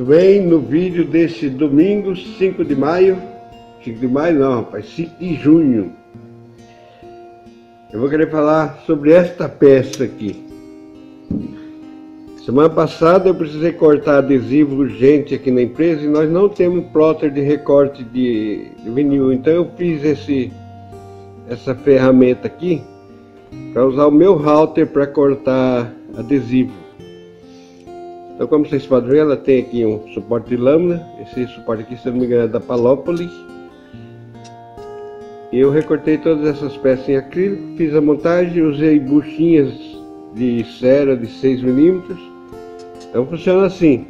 Tudo bem? No vídeo desse domingo, 5 de maio, 5 de maio não, rapaz, 5 de junho, eu vou querer falar sobre esta peça aqui. Semana passada eu precisei cortar adesivo urgente aqui na empresa e nós não temos plotter de recorte de vinil, então eu fiz essa ferramenta aqui para usar o meu router para cortar adesivo. Então, como vocês podem ver, ela tem aqui um suporte de lâmina. Esse suporte aqui, se eu não me engano, é da Palópolis. E eu recortei todas essas peças em acrílico, fiz a montagem, usei buchinhas de cera de 6 mm. Então funciona assim.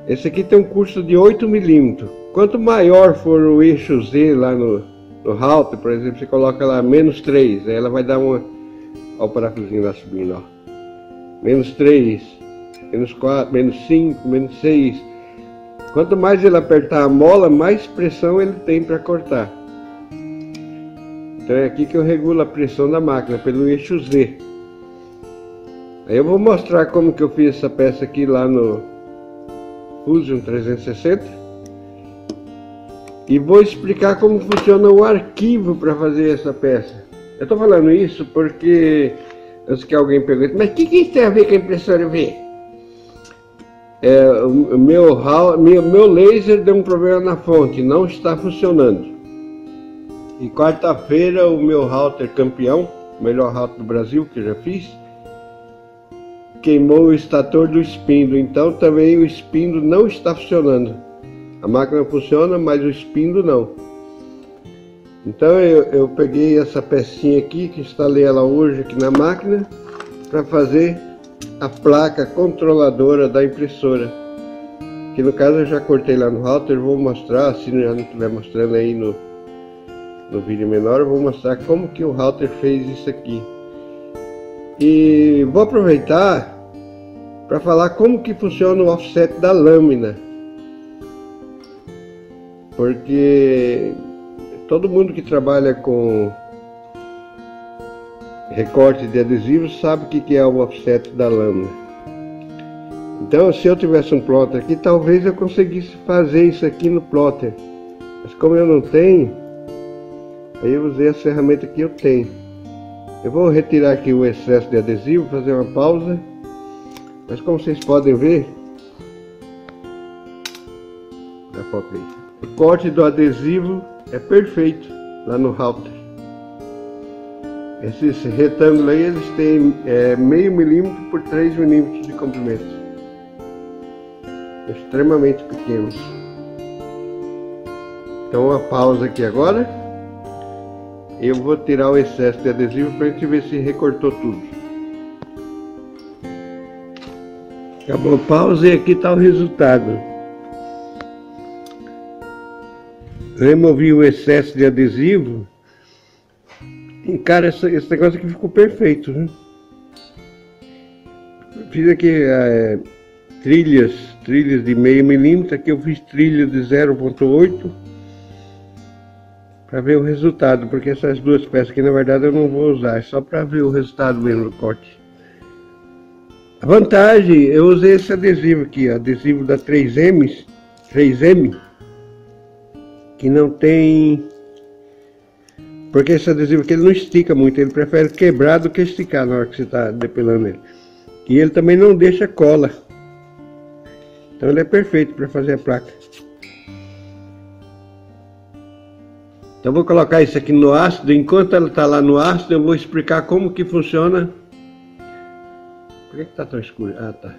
Esse aqui tem um curso de 8 mm. Quanto maior for o eixo Z lá no router, por exemplo, você coloca lá -3, aí ela vai dar uma... Olha o parafusinho lá subindo, ó. -3, -4, -5, -6. Quanto mais ele apertar a mola, mais pressão ele tem para cortar. Então é aqui que eu regulo a pressão da máquina, pelo eixo Z. Aí eu vou mostrar como que eu fiz essa peça aqui lá no Fusion 360. E vou explicar como funciona o arquivo para fazer essa peça. Eu estou falando isso porque, antes que alguém pergunte, mas o que isso tem a ver com a impressora V? O meu laser deu um problema na fonte, não está funcionando. E quarta-feira o meu router campeão, o melhor router do Brasil que eu já fiz, queimou o estator do espindro, então também o espindro não está funcionando. A máquina funciona, mas o espindro não. Então eu peguei essa pecinha aqui, que instalei ela hoje aqui na máquina, para fazer a placa controladora da impressora. Que no caso eu já cortei lá no router, vou mostrar, se já não estiver mostrando aí no vídeo menor, eu vou mostrar como que o router fez isso aqui. E vou aproveitar para falar como que funciona o offset da lâmina. Porque todo mundo que trabalha com recorte de adesivos sabe o que é o offset da lâmina. Então, se eu tivesse um plotter aqui, talvez eu conseguisse fazer isso aqui no plotter. Mas como eu não tenho, aí eu usei a ferramenta que eu tenho. Eu vou retirar aqui o excesso de adesivo, fazer uma pausa. Mas como vocês podem ver, o corte do adesivo é perfeito lá no router. Esses retângulos aí, eles têm meio milímetro por 3 milímetros de comprimento, extremamente pequenos. Então uma pausa aqui agora. Eu vou tirar o excesso de adesivo para a gente ver se recortou tudo. Acabou a pausa e aqui está o resultado. Removi o excesso de adesivo e, cara, esse negócio aqui ficou perfeito, né? Fiz aqui trilhas de meio milímetro. Aqui eu fiz trilha de 0,8 para ver o resultado, porque essas duas peças aqui na verdade eu não vou usar, é só para ver o resultado mesmo do corte. A vantagem, eu usei esse adesivo aqui, adesivo da 3M, que não tem, porque esse adesivo aqui ele não estica muito, ele prefere quebrar do que esticar na hora que você está depilando ele. E ele também não deixa cola, então ele é perfeito para fazer a placa. Então vou colocar isso aqui no ácido. Enquanto ela está lá no ácido, eu vou explicar como que funciona. Por que está tão escuro? Ah, tá.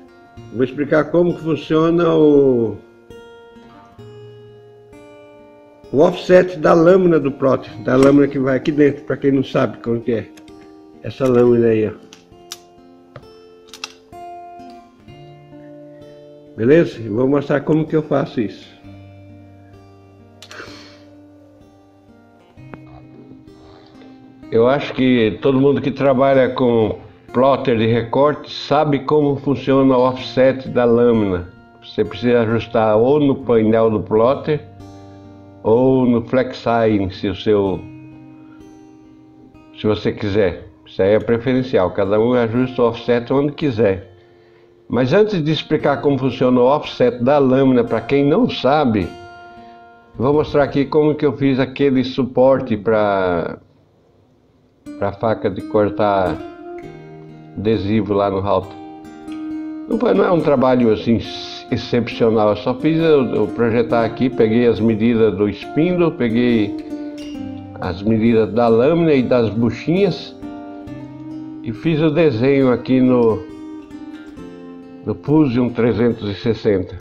Vou explicar como que funciona o offset da lâmina do plotter, da lâmina que vai aqui dentro, para quem não sabe como que é essa lâmina aí, ó. Beleza? Eu vou mostrar como que eu faço isso. Eu acho que todo mundo que trabalha com plotter de recorte sabe como funciona o offset da lâmina. Você precisa ajustar ou no painel do plotter ou no FlexSign, se você quiser. Isso aí é preferencial, cada um ajusta o offset onde quiser. Mas antes de explicar como funciona o offset da lâmina, para quem não sabe, vou mostrar aqui como que eu fiz aquele suporte para a faca de cortar adesivo lá no halter. Não é um trabalho assim excepcional, eu só fiz eu projetar aqui, peguei as medidas do spindle, peguei as medidas da lâmina e das buchinhas e fiz o desenho aqui no Fusion 360.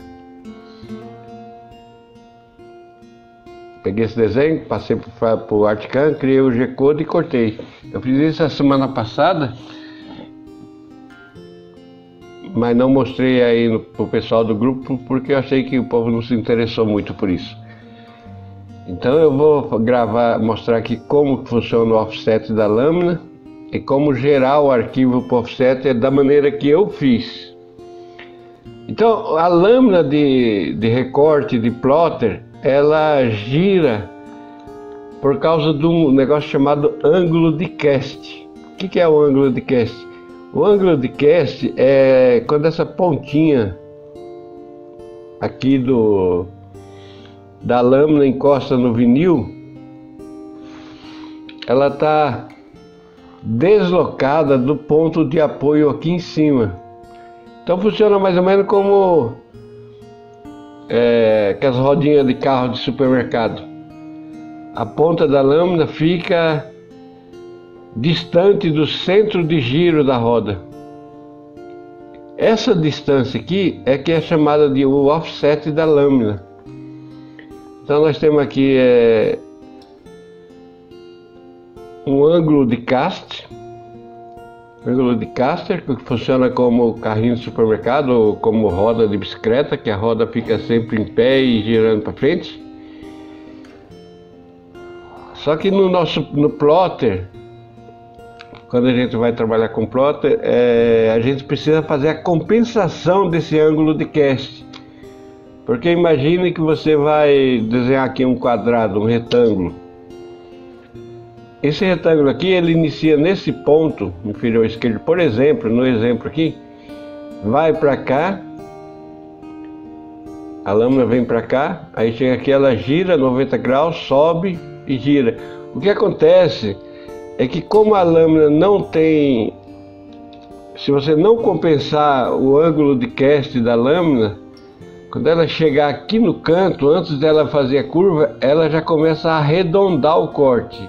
Peguei esse desenho, passei para o Articam, criei o G-Code e cortei. Eu fiz isso a semana passada, mas não mostrei aí pro pessoal do grupo porque eu achei que o povo não se interessou muito por isso. Então eu vou mostrar aqui como funciona o offset da lâmina e como gerar o arquivo para offset da maneira que eu fiz. Então a lâmina de recorte de plotter, ela gira por causa de um negócio chamado ângulo de cast. O que é o ângulo de cast? O ângulo de cast é quando essa pontinha aqui da lâmina encosta no vinil, ela está deslocada do ponto de apoio aqui em cima. Então funciona mais ou menos como aquelas rodinhas de carro de supermercado. A ponta da lâmina fica distante do centro de giro da roda. Essa distância aqui é que é chamada de o offset da lâmina. Então nós temos aqui um ângulo de cast, ângulo de caster, que funciona como carrinho de supermercado ou como roda de bicicleta, que a roda fica sempre em pé e girando para frente. Só que no plotter, quando a gente vai trabalhar com plotter, a gente precisa fazer a compensação desse ângulo de cast. Porque imagine que você vai desenhar aqui um quadrado, um retângulo. Esse retângulo aqui, ele inicia nesse ponto inferior esquerdo, por exemplo, no exemplo aqui, vai para cá, a lâmina vem para cá, aí chega aqui, ela gira 90 graus, sobe e gira. O que acontece é que como a lâmina não tem, se você não compensar o ângulo de cast da lâmina, quando ela chegar aqui no canto, antes dela fazer a curva, ela já começa a arredondar o corte.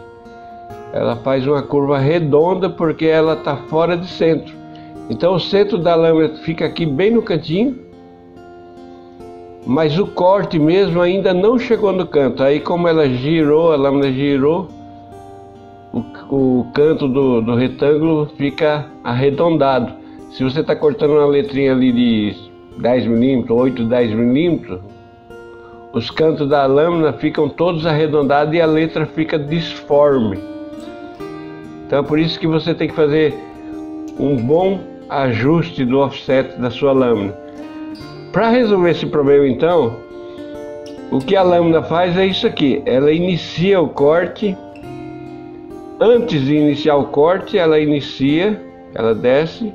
Ela faz uma curva redonda porque ela está fora de centro. Então o centro da lâmina fica aqui bem no cantinho, mas o corte mesmo ainda não chegou no canto. Aí como ela girou, a lâmina girou, o canto do retângulo fica arredondado. Se você está cortando uma letrinha ali de 10 milímetros, 8, 10 milímetros, os cantos da lâmina ficam todos arredondados e a letra fica disforme. Então é por isso que você tem que fazer um bom ajuste do offset da sua lâmina. Para resolver esse problema então, o que a lâmina faz é isso aqui, ela inicia o corte. Antes de iniciar o corte, ela desce,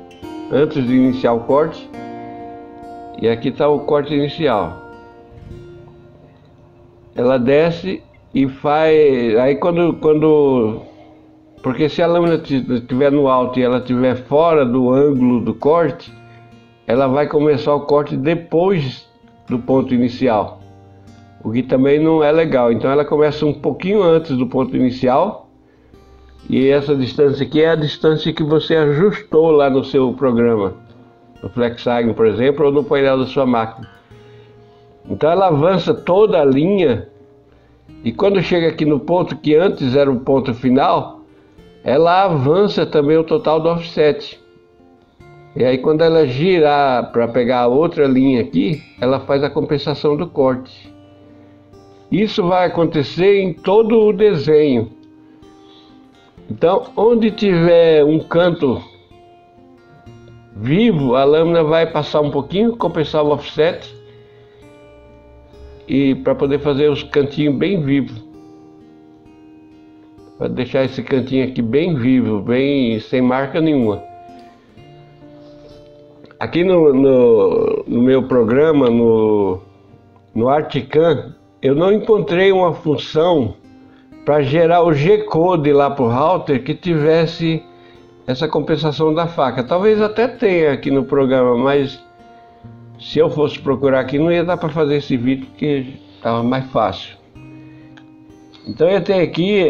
antes de iniciar o corte, e aqui está o corte inicial. Ela desce e faz, aí porque se a lâmina estiver no alto e ela estiver fora do ângulo do corte, ela vai começar o corte depois do ponto inicial, o que também não é legal. Então ela começa um pouquinho antes do ponto inicial, e essa distância aqui é a distância que você ajustou lá no seu programa, no FlexAgno, por exemplo, ou no painel da sua máquina. Então ela avança toda a linha, e quando chega aqui no ponto que antes era o ponto final, ela avança também o total do offset. E aí quando ela girar para pegar a outra linha aqui, ela faz a compensação do corte. Isso vai acontecer em todo o desenho. Então, onde tiver um canto vivo, a lâmina vai passar um pouquinho, compensar o offset, e para poder fazer os cantinhos bem vivos. Para deixar esse cantinho aqui bem vivo, bem sem marca nenhuma. Aqui no meu programa, no Articam, eu não encontrei uma função para gerar o G-Code lá para o router que tivesse essa compensação da faca. Talvez até tenha aqui no programa, mas se eu fosse procurar aqui não ia dar para fazer esse vídeo porque estava mais fácil. Então eu tenho aqui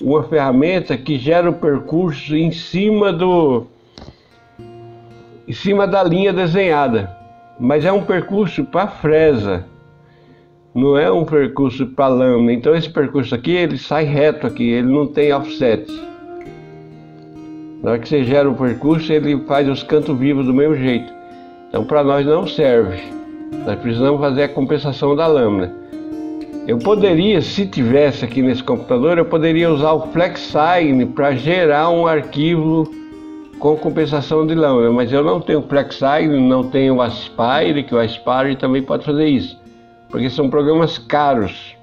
uma ferramenta que gera o percurso em cima da linha desenhada, mas é um percurso para fresa, não é um percurso para lâmina. Então esse percurso aqui ele sai reto aqui, ele não tem offset. Na hora que você gera o percurso ele faz os cantos vivos do mesmo jeito. Então para nós não serve, nós precisamos fazer a compensação da lâmina. Eu poderia, se tivesse aqui nesse computador, eu poderia usar o FlexSign para gerar um arquivo com compensação de lâmina, mas eu não tenho FlexSign, não tenho o Aspire, que o Aspire também pode fazer isso, porque são programas caros.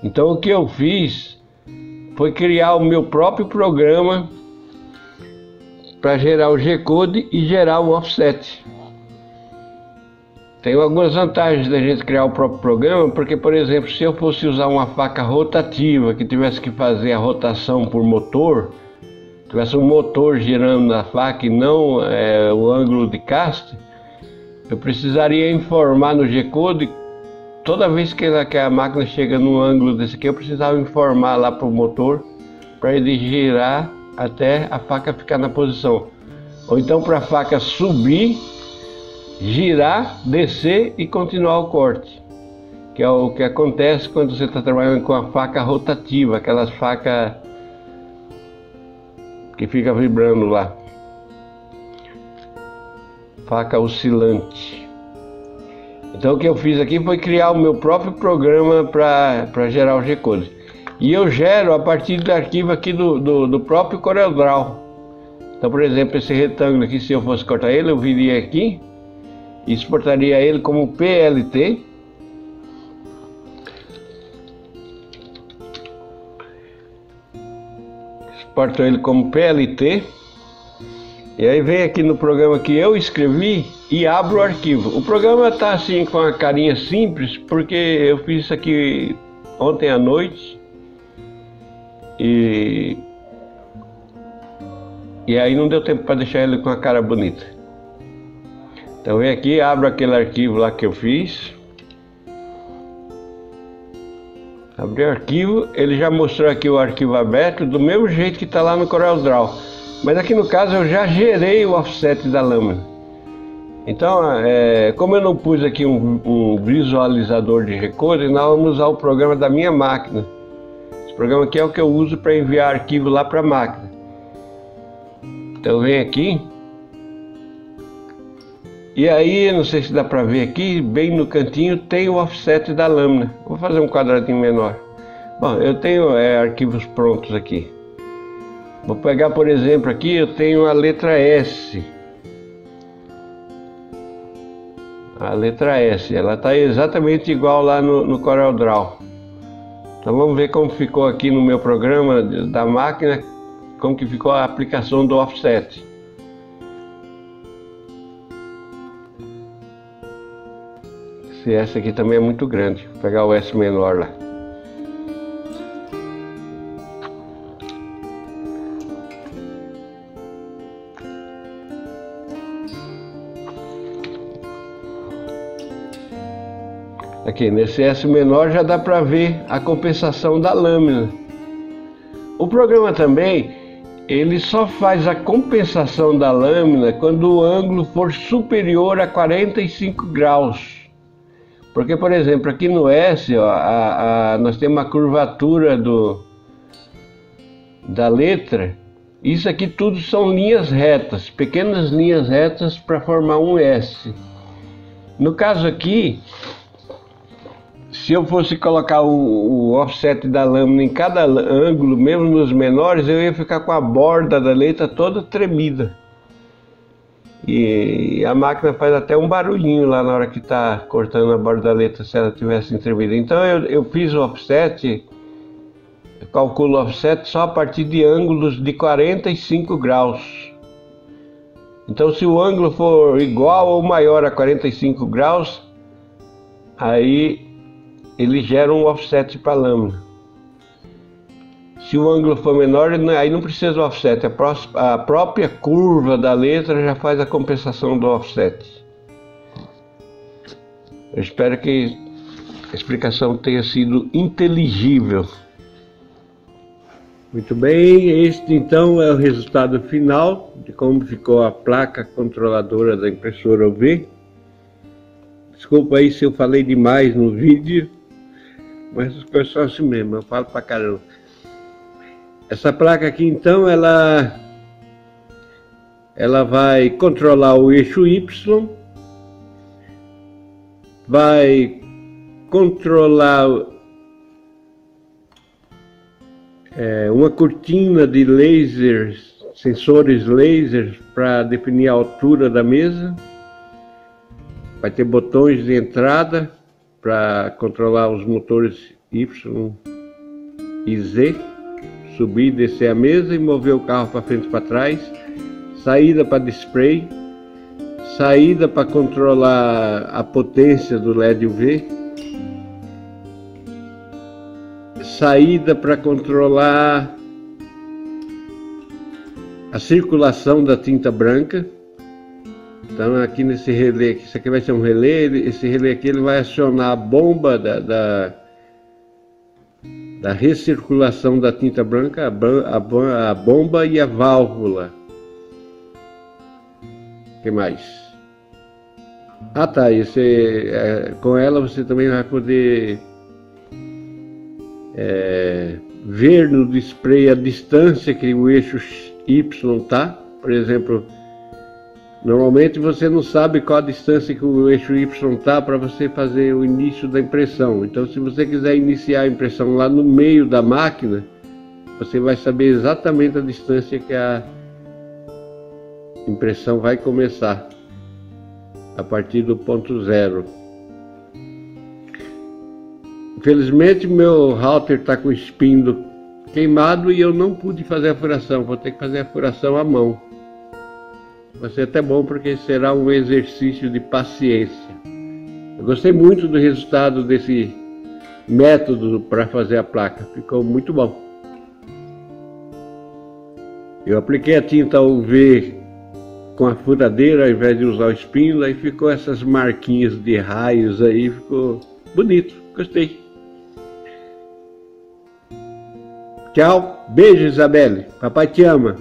Então o que eu fiz foi criar o meu próprio programa para gerar o G-Code e gerar o offset. Tem algumas vantagens da gente criar o próprio programa, porque, por exemplo, se eu fosse usar uma faca rotativa, que tivesse que fazer a rotação por motor, tivesse um motor girando na faca e não o ângulo de caste, eu precisaria informar no G-Code, toda vez que a máquina chega num ângulo desse aqui, eu precisava informar lá para o motor, para ele girar até a faca ficar na posição. Ou então para a faca subir, girar, descer e continuar o corte, que é o que acontece quando você está trabalhando com a faca rotativa, aquelas facas que fica vibrando lá, faca oscilante. Então o que eu fiz aqui foi criar o meu próprio programa para gerar o G-Code, e eu gero a partir do arquivo aqui do próprio CorelDRAW. Então, por exemplo, esse retângulo aqui, se eu fosse cortar ele, eu viria aqui e exportaria ele como PLT. Exporto ele como PLT. E aí vem aqui no programa que eu escrevi e abro o arquivo. O programa está assim com a carinha simples, porque eu fiz isso aqui ontem à noite. E aí não deu tempo para deixar ele com a cara bonita. Então vem aqui, abro aquele arquivo lá que eu fiz. Abri o arquivo, ele já mostrou aqui o arquivo aberto, do mesmo jeito que está lá no CorelDRAW. Mas aqui no caso eu já gerei o offset da lâmina. Então, como eu não pus aqui um visualizador de G-Code, nós vamos usar o programa da minha máquina. Esse programa aqui é o que eu uso para enviar arquivo lá para a máquina. Então vem aqui. E aí, não sei se dá para ver aqui, bem no cantinho tem o offset da lâmina. Vou fazer um quadradinho menor. Bom, eu tenho arquivos prontos aqui. Vou pegar, por exemplo, aqui eu tenho a letra S. A letra S, ela está exatamente igual lá no CorelDRAW. Então vamos ver como ficou aqui no meu programa da máquina, como que ficou a aplicação do offset. Esse S aqui também é muito grande, vou pegar o S menor lá. Aqui nesse S menor já dá para ver a compensação da lâmina. O programa também, ele só faz a compensação da lâmina quando o ângulo for superior a 45 graus. Porque, por exemplo, aqui no S, ó, nós temos uma curvatura da letra. Isso aqui tudo são linhas retas, pequenas linhas retas para formar um S. No caso aqui, se eu fosse colocar o offset da lâmina em cada ângulo, mesmo nos menores, eu ia ficar com a borda da letra toda tremida. E a máquina faz até um barulhinho lá na hora que está cortando a borda da letra, se ela tivesse tremida. Então eu fiz o offset, eu calculo o offset só a partir de ângulos de 45 graus. Então, se o ângulo for igual ou maior a 45 graus, aí ele gera um offset para a lâmina. Se o ângulo for menor, aí não precisa do offset, a própria curva da letra já faz a compensação do offset. Eu espero que a explicação tenha sido inteligível. Muito bem, este então é o resultado final de como ficou a placa controladora da impressora UV. Desculpa aí se eu falei demais no vídeo, mas os pessoal assim mesmo, eu falo pra caramba. Essa placa aqui então, ela vai controlar o eixo Y, vai controlar uma cortina de lasers, sensores lasers para definir a altura da mesa. Vai ter botões de entrada para controlar os motores Y e Z, subir e descer a mesa e mover o carro para frente e para trás. Saída para display, saída para controlar a potência do LED UV, saída para controlar a circulação da tinta branca. Então aqui nesse relé, isso aqui vai ser um relé, esse relé aqui ele vai acionar a bomba da recirculação da tinta branca, a bomba e a válvula. O que mais? Ah tá, com ela você também vai poder ver no display a distância que o eixo Y está. Por exemplo, normalmente você não sabe qual a distância que o eixo Y está para você fazer o início da impressão. Então, se você quiser iniciar a impressão lá no meio da máquina, você vai saber exatamente a distância que a impressão vai começar, a partir do ponto zero. Infelizmente meu router está com o espinho queimado e eu não pude fazer a furação, vou ter que fazer a furação à mão. Vai ser até bom porque será um exercício de paciência. Eu gostei muito do resultado desse método para fazer a placa, ficou muito bom. Eu apliquei a tinta UV com a furadeira ao invés de usar o espinho, aí ficou essas marquinhas de raios aí, ficou bonito, gostei. Tchau, beijo Isabelle, papai te ama.